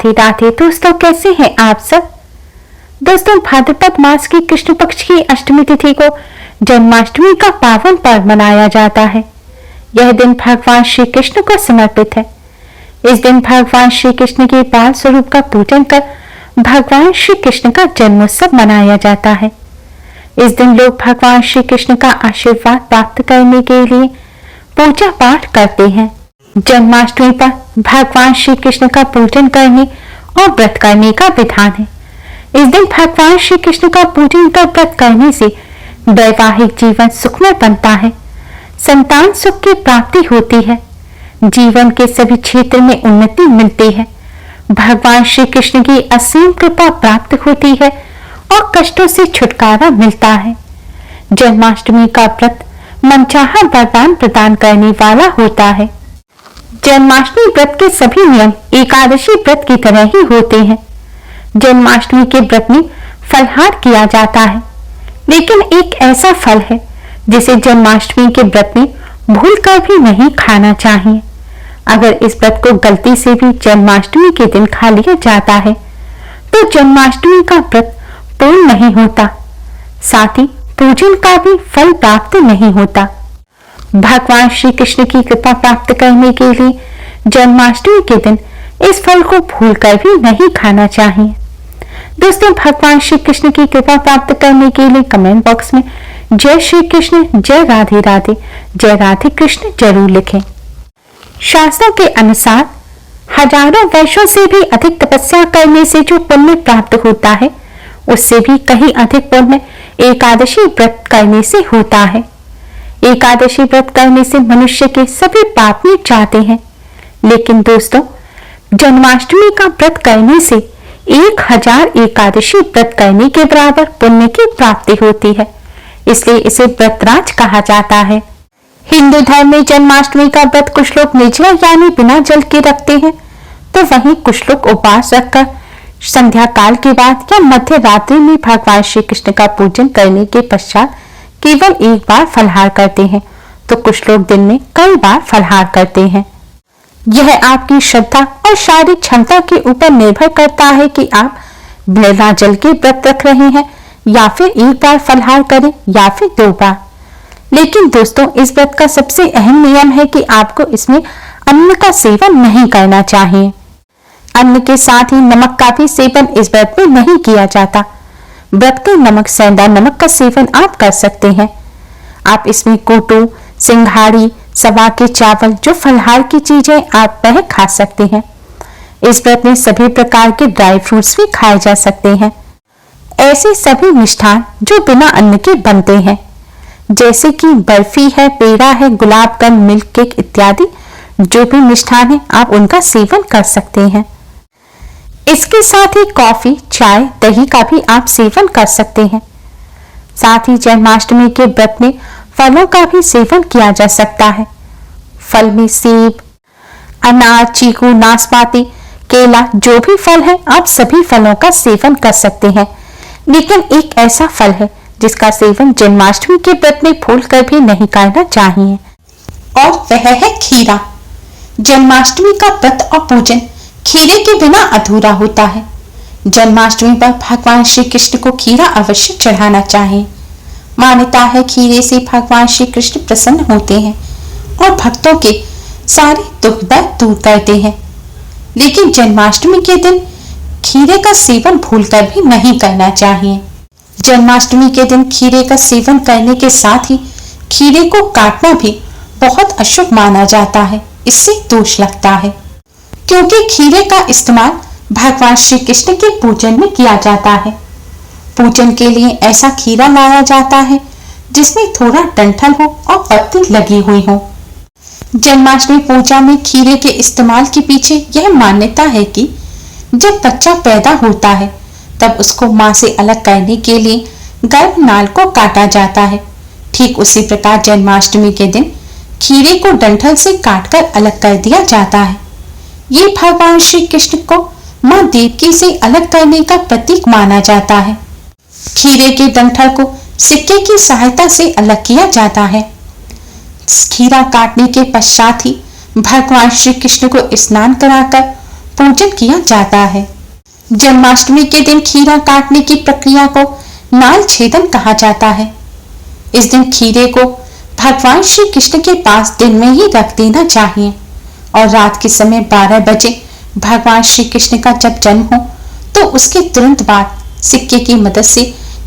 राधे राधे दोस्तों, कैसे हैं आप सब। दोस्तों, भाद्रपद मास की कृष्ण पक्ष की अष्टमी तिथि को जन्माष्टमी का पावन पर्व मनाया जाता है। यह दिन भगवान श्री कृष्ण को समर्पित है। इस दिन भगवान श्री कृष्ण के बाल स्वरूप का पूजन कर भगवान श्री कृष्ण का जन्मोत्सव मनाया जाता है। इस दिन लोग भगवान श्री कृष्ण का आशीर्वाद प्राप्त करने के लिए पूजा पाठ करते हैं। जन्माष्टमी पर भगवान श्री कृष्ण का पूजन करने और व्रत करने का विधान है। इस दिन भगवान श्री कृष्ण का पूजन कर व्रत करने से वैवाहिक जीवन सुखमय बनता है, संतान सुख की प्राप्ति होती है, जीवन के सभी क्षेत्र में उन्नति मिलती है, भगवान श्री कृष्ण की असीम कृपा प्राप्त होती है और कष्टों से छुटकारा मिलता है। जन्माष्टमी का व्रत मनचाहा वरदान प्रदान करने वाला होता है। जन्माष्टमी व्रत के सभी नियम एकादशी व्रत की तरह ही होते हैं। जन्माष्टमी के व्रत में फलहार किया जाता है, लेकिन एक ऐसा फल है जिसे जन्माष्टमी के व्रत में भूलकर भी नहीं खाना चाहिए। अगर इस व्रत को गलती से भी जन्माष्टमी के दिन खा लिया जाता है तो जन्माष्टमी का व्रत पूर्ण नहीं होता, साथ ही पूजन का भी फल प्राप्त नहीं होता। भगवान श्री कृष्ण की कृपा प्राप्त करने के लिए जन्माष्टमी के दिन इस फल को भूलकर भी नहीं खाना चाहिए। दोस्तों, भगवान श्री कृष्ण की कृपा प्राप्त करने के लिए कमेंट बॉक्स में जय श्री कृष्ण, जय राधे राधे, जय राधे कृष्ण जरूर लिखें। शास्त्रों के अनुसार हजारों वर्षों से भी अधिक तपस्या करने से जो पुण्य प्राप्त होता है, उससे भी कहीं अधिक पुण्य एकादशी व्रत करने से होता है। एकादशी व्रत करने से मनुष्य के सभी पाप मिट जाते हैं, लेकिन दोस्तों, जन्माष्टमी का व्रत करने से 1000 एकादशी व्रत करने के बराबर पुण्य की प्राप्ति होती है, इसलिए इसे व्रतराज कहा जाता है। हिंदू धर्म में जन्माष्टमी का व्रत कुछ लोग निर्जला यानी बिना जल के रखते हैं, तो वहीं कुछ लोग उपवास रखकर संध्या काल के बाद या मध्य रात्रि में भगवान श्री कृष्ण का पूजन करने के पश्चात केवल एक बार फलहार करते हैं, तो कुछ लोग दिन में कई बार फलहार करते हैं। यह आपकी श्रद्धा और शारीरिक क्षमता के ऊपर निर्भर करता है कि आप बिना जल के व्रत रख रहे हैं या फिर एक बार फलहार करें या फिर 2 बार। लेकिन दोस्तों, इस व्रत का सबसे अहम नियम है कि आपको इसमें अन्न का सेवन नहीं करना चाहिए। अन्न के साथ ही नमक का भी सेवन इस व्रत में नहीं किया जाता। व्रत के नमक सेंधा नमक का सेवन आप कर सकते हैं। आप इसमें कोटू, सिंघाड़ी, सवा के चावल, जो फलहार की चीजें आप वह खा सकते हैं। इस व्रत में सभी प्रकार के ड्राई फ्रूट्स भी खाए जा सकते हैं। ऐसे सभी मिष्ठान जो बिना अन्न के बनते हैं, जैसे कि बर्फी है, पेड़ा है, गुलाब जामुन, मिल्क केक इत्यादि जो भी मिष्ठान है, आप उनका सेवन कर सकते हैं। इसके साथ ही कॉफी, चाय, दही का भी आप सेवन कर सकते हैं। साथ ही जन्माष्टमी के व्रत में फलों का भी सेवन किया जा सकता है। फल में सेब, अनार, चीकू, नाशपाती, केला, जो भी फल है, आप सभी फलों का सेवन कर सकते हैं। लेकिन एक ऐसा फल है जिसका सेवन जन्माष्टमी के व्रत में भूलकर भी नहीं करना चाहिए, और वह है खीरा। जन्माष्टमी का व्रत और पूजन खीरे के बिना अधूरा होता है। जन्माष्टमी पर भगवान श्री कृष्ण को खीरा अवश्य चढ़ाना चाहिए। मान्यता है खीरे से भगवान श्री कृष्ण प्रसन्न होते हैं और भक्तों के सारे दुख दर्द दूर करते हैं। लेकिन जन्माष्टमी के दिन खीरे का सेवन भूलकर भी नहीं करना चाहिए। जन्माष्टमी के दिन खीरे का सेवन करने के साथ ही खीरे को काटना भी बहुत अशुभ माना जाता है। इससे दोष लगता है, क्योंकि खीरे का इस्तेमाल भगवान श्री कृष्ण के पूजन में किया जाता है। पूजन के लिए ऐसा खीरा लाया जाता है जिसमें थोड़ा डंठल हो और पत्ती लगी हुई हो। जन्माष्टमी पूजा में खीरे के इस्तेमाल के पीछे यह मान्यता है कि जब बच्चा पैदा होता है तब उसको मां से अलग करने के लिए गर्भनाल को काटा जाता है। ठीक उसी प्रकार जन्माष्टमी के दिन खीरे को डंठल से काटकर अलग कर दिया जाता है। ये भगवान श्री कृष्ण को मां देवकी से अलग करने का प्रतीक माना जाता है। खीरे के डंठल को सिक्के की सहायता से अलग किया जाता है। खीरा काटने के पश्चात ही भगवान श्री कृष्ण को स्नान कराकर पूजन किया जाता है। जन्माष्टमी के दिन खीरा काटने की प्रक्रिया को नाल छेदन कहा जाता है। इस दिन खीरे को भगवान श्री कृष्ण के पास दिन में ही रख देना चाहिए और रात के समय 12 बजे भगवान श्री कृष्ण का जब जन्म हो तो उसके तुरंत बाद सिक्के की मदद से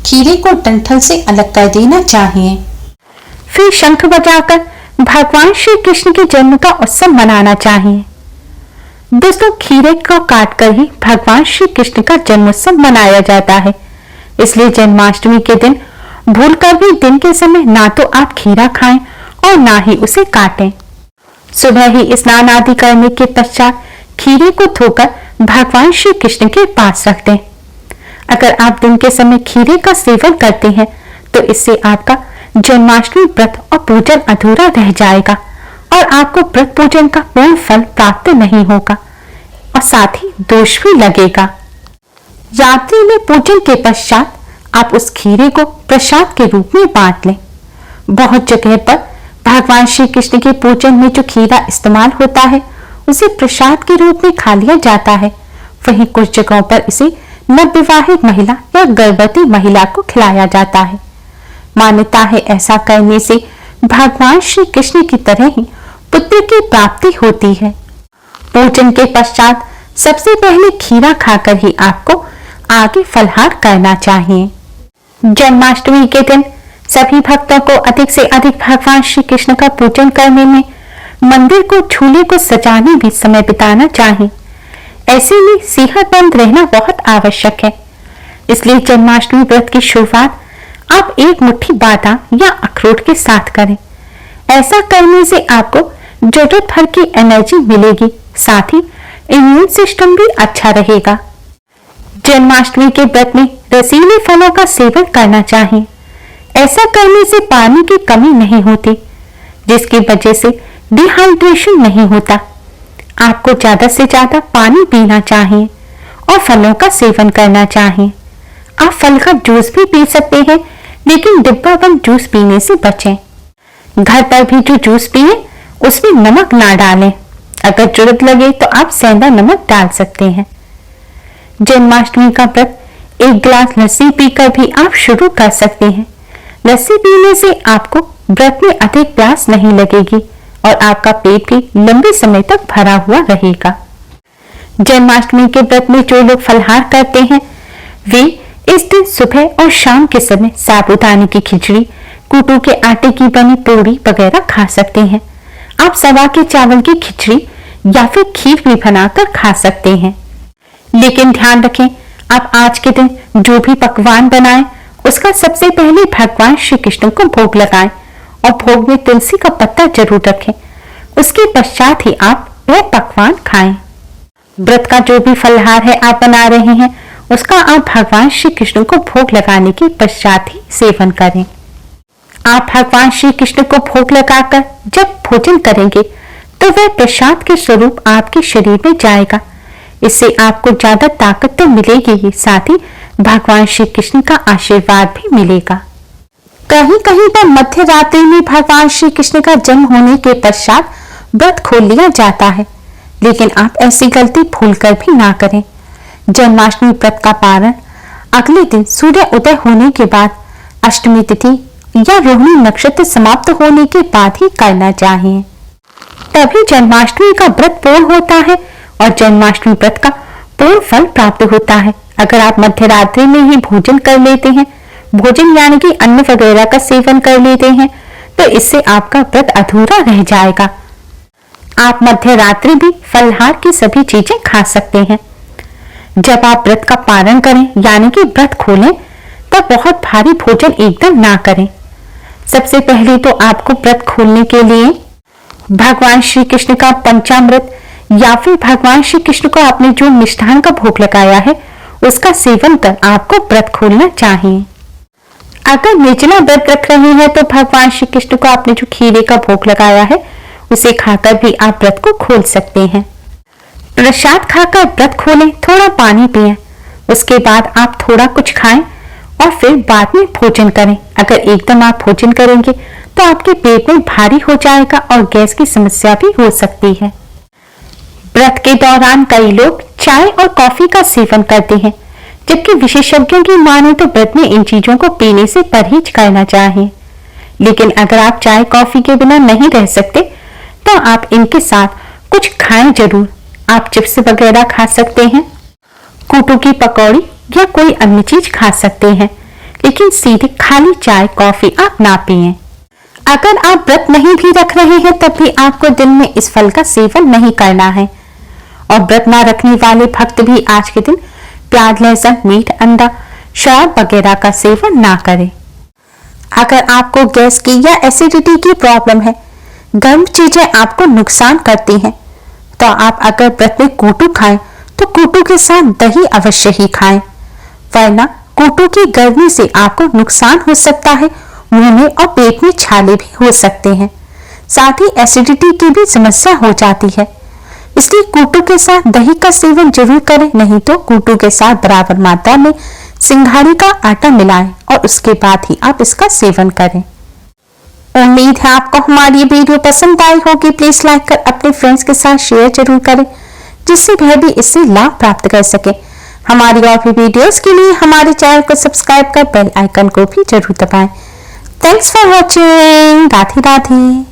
खीरे को डंठल से अलग कर देना चाहिए। फिर शंख बजाकर भगवान श्री कृष्ण के जन्म का उत्सव मनाना चाहिए। दोस्तों, खीरे को काटकर ही भगवान श्री कृष्ण का जन्मोत्सव मनाया जाता है। इसलिए जन्माष्टमी के दिन भूलकर भी दिन के समय ना तो आप खीरा खाएं और ना ही उसे काटें। सुबह ही स्नान आदि करने के पश्चात खीरे को धोकर भगवान श्री कृष्ण के पास रख दें। अगर आप दिन के समय खीरे का सेवन करते हैं तो इससे आपका जन्माष्टमी व्रत और पूजन अधूरा रह जाएगा और आपको व्रत पूजन का पूर्ण फल प्राप्त नहीं होगा और साथ ही दोष भी लगेगा। रात्रि में पूजन के पश्चात आप उस खीरे को प्रसाद के रूप में बांट लें। बहुत जगह पर भगवान श्री कृष्ण के पूजन में जो खीरा इस्तेमाल होता है उसे प्रसाद के रूप में खा लिया जाता है। वहीं कुछ जगहों पर इसे नवविवाहित महिला या गर्भवती महिला को खिलाया जाता है। मान्यता है ऐसा करने से भगवान श्री कृष्ण की तरह ही पुत्र की प्राप्ति होती है। पूजन के पश्चात सबसे पहले खीरा खाकर ही आपको आगे फलहार करना चाहिए। जन्माष्टमी के दिन सभी भक्तों को अधिक से अधिक भगवान श्री कृष्ण का पूजन करने में, मंदिर को झूले को सजाने भी समय बिताना चाहिए। ऐसे में सेहतमंद रहना बहुत आवश्यक है। इसलिए जन्माष्टमी व्रत की शुरुआत आप एक मुट्ठी बादाम या अखरोट के साथ करें। ऐसा करने से आपको जरूरत भर की एनर्जी मिलेगी, साथ ही इम्यून सिस्टम भी अच्छा रहेगा। जन्माष्टमी के व्रत में रसीले फलों का सेवन करना चाहिए। ऐसा करने से पानी की कमी नहीं होती, जिसकी वजह से डिहाइड्रेशन नहीं होता। आपको ज्यादा से ज्यादा पानी पीना चाहिए और फलों का सेवन करना चाहिए। आप फल का जूस भी पी सकते हैं, लेकिन डिब्बा बंद जूस पीने से बचें। घर पर भी जो जूस पिए उसमें नमक ना डालें। अगर जरूरत लगे तो आप सेंधा नमक डाल सकते हैं। जन्माष्टमी का व्रत एक गिलास लस्सी पीकर भी आप शुरू कर सकते हैं। लस्सी पीने से आपको व्रत में अधिक प्यास नहीं लगेगी और आपका पेट भी लंबे समय तक भरा हुआ रहेगा। जन्माष्टमी के व्रत में जो लोग फलहार करते हैं वे इस दिन सुबह और शाम के समय साबूदाने की खिचड़ी, कूटू के आटे की बनी पूड़ी वगैरह खा सकते हैं। आप सवा के चावल की खिचड़ी या फिर खीर भी बनाकर खा सकते हैं। लेकिन ध्यान रखें, आप आज के दिन जो भी पकवान बनाएं उसका सबसे पहले भगवान श्री कृष्ण को भोग लगाएं और भोग में तुलसी का पत्ता जरूर रखें। उसके पश्चात ही आप वह पकवान खाएं। व्रत का जो भी फलहार है आप बना रहे हैं उसका आप भगवान श्री कृष्ण को भोग लगाने के पश्चात ही सेवन करें। आप भगवान श्री कृष्ण को भोग लगाकर जब भोजन करेंगे तो वह प्रसाद के स्वरूप आपके शरीर में जाएगा। इससे आपको ज्यादा ताकत तो मिलेगी ही, साथ ही भगवान श्री कृष्ण का आशीर्वाद भी मिलेगा। कहीं कहीं पर मध्य रात्रि में भगवान श्री कृष्ण का जन्म होने के पश्चात व्रत खोल लिया जाता है, लेकिन आप ऐसी गलती भूलकर भी ना करें। जन्माष्टमी व्रत का पारण अगले दिन सूर्य उदय होने के बाद, अष्टमी तिथि या रोहिणी नक्षत्र समाप्त होने के बाद ही करना चाहिए। तभी जन्माष्टमी का व्रत पूर्ण होता है और जन्माष्टमी व्रत का पूर्ण फल प्राप्त होता है। अगर आप मध्य रात्रि में ही भोजन कर लेते हैं, भोजन यानी कि अन्न वगैरह का सेवन कर लेते हैं, तो इससे आपका व्रत अधूरा रह जाएगा। आप मध्य रात्रि भी फलहार की सभी चीजें खा सकते हैं। जब आप व्रत का पारण करें यानी कि व्रत खोलें तब बहुत भारी भोजन एकदम ना करें। सबसे पहले तो आपको व्रत खोलने के लिए भगवान श्री कृष्ण का पंचामृत या फिर भगवान श्री कृष्ण को आपने जो मिष्ठान का भोग लगाया है उसका सेवन कर आपको व्रत खोलना चाहिए। अगर निर्जला व्रत रख रहे हैं तो भगवान श्री कृष्ण को आपने जो खीरे का भोग लगाया है उसे खाकर भी आप व्रत को खोल सकते हैं। प्रसाद खाकर व्रत खोलें, थोड़ा पानी पिएं, उसके बाद आप थोड़ा कुछ खाएं और फिर बाद में भोजन करें। अगर एकदम आप भोजन करेंगे तो आपके पेट में भारी हो जाएगा और गैस की समस्या भी हो सकती है। व्रत के दौरान कई लोग चाय और कॉफी का सेवन करते हैं, जबकि विशेषज्ञों की माने तो व्रत में इन चीजों को पीने से परहेज करना चाहिए। लेकिन अगर आप चाय कॉफी के बिना नहीं रह सकते तो आप इनके साथ कुछ खाएं जरूर। आप चिप्स वगैरह खा सकते हैं, कूटू की पकौड़ी या कोई अन्य चीज खा सकते हैं, लेकिन सीधे खाली चाय कॉफी आप ना पिएं। अगर आप व्रत नहीं भी रख रहे हैं तब भी आपको दिन में इस फल का सेवन नहीं करना है। और व्रत ना रखने वाले भक्त भी आज के दिन प्याज, लहसुन, मीट, अंडा, शराब वगैरह का सेवन ना करें। अगर आपको गैस की या एसिडिटी की प्रॉब्लम है, गर्म चीजें आपको नुकसान करती हैं, तो आप अगर व्रत में कूटू खाएं तो कूटू के साथ दही अवश्य ही खाएं, वरना कूटू की गर्मी से आपको नुकसान हो सकता है, मुंह में और पेट में छाले भी हो सकते हैं, साथ ही एसिडिटी की भी समस्या हो जाती है। इसलिए कूटू के साथ दही का सेवन जरूर करें, नहीं तो कूटू के साथ बराबर मात्रा में सिंघाड़ी का आटा मिलाएं और उसके बाद ही आप इसका सेवन करें। उम्मीद है आपको हमारी ये वीडियो पसंद आई होगी। प्लीज लाइक कर अपने फ्रेंड्स के साथ शेयर जरूर करें, जिससे वह भी इससे लाभ प्राप्त कर सके। हमारी और भी वीडियोस के लिए हमारे चैनल को सब्सक्राइब कर बेल आइकन को भी जरूर दबाएं। Thanks for watching. Radhe Radhe.